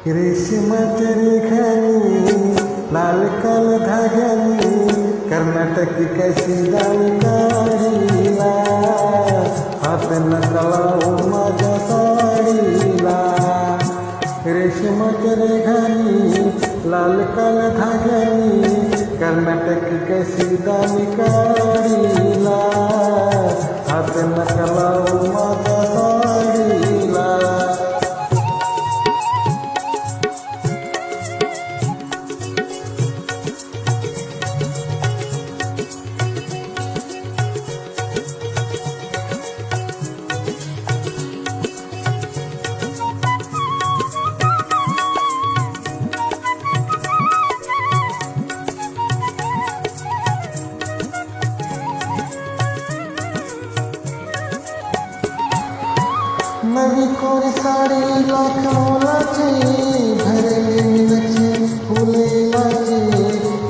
रेशमाच्या रेखानी लाल काल धाग्यानी कर्नाटकी कशी दाणी काढीला हात नका लावू माझ्या साडीला रेशमाच्या रेखानी लाल काल धाग्यानी कर्नाटकी कशी दाणी काढीला हात नका लावू माझ्या साडीला नवी कोरी साडी लाख मोलाची भरली मीनाची फुलेलाची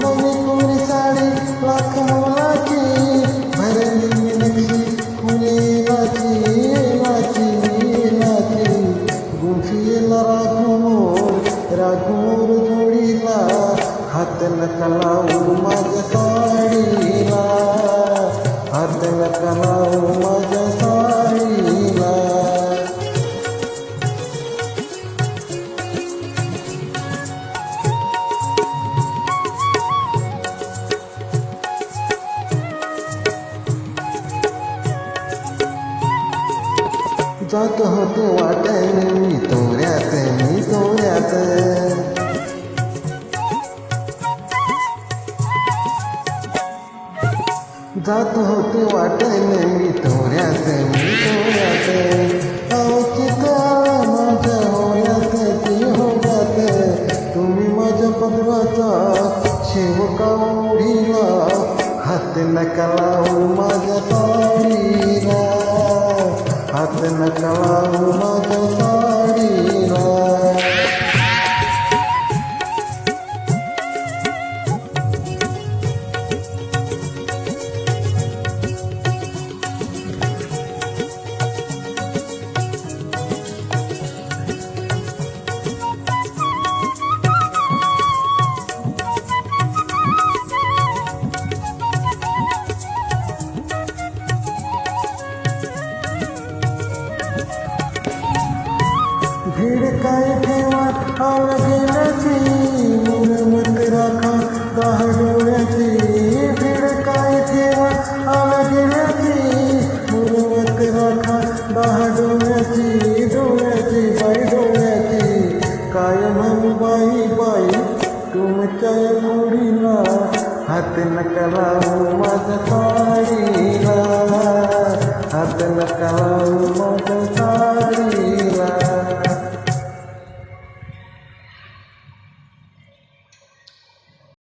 नवी कोरी साडी लाख मोलाची भरली मीनाची फुलेलाची लाची लाची गुंफीला राघोर जोडीला हात नका लावू माझ्या साडीला हात नका लावू माझ्या साडीला जात होते वाट्याने मी तोऱ्यात जात होते वाट्याने मी तोऱ्यात चिता माझ्या होण्यात ती होण्यात तुम्ही माझ्या पदराचा शेवका ओढीला हात नका लावू माझ्या साडीला हात नका लावू माझ्या साडीला भीड काय ठेवा आळ गेल्याची मुरमत राखा दाह डोळ्याची भीड काय ठेवा आळ गेल्याची मुरमत राखा दाह डोळ्याची बाई डोळ्याची काय म्हणू बाई तुमच्या मुडीला हात नका लावू माझ्या साडीला हात नका लावू माझ्या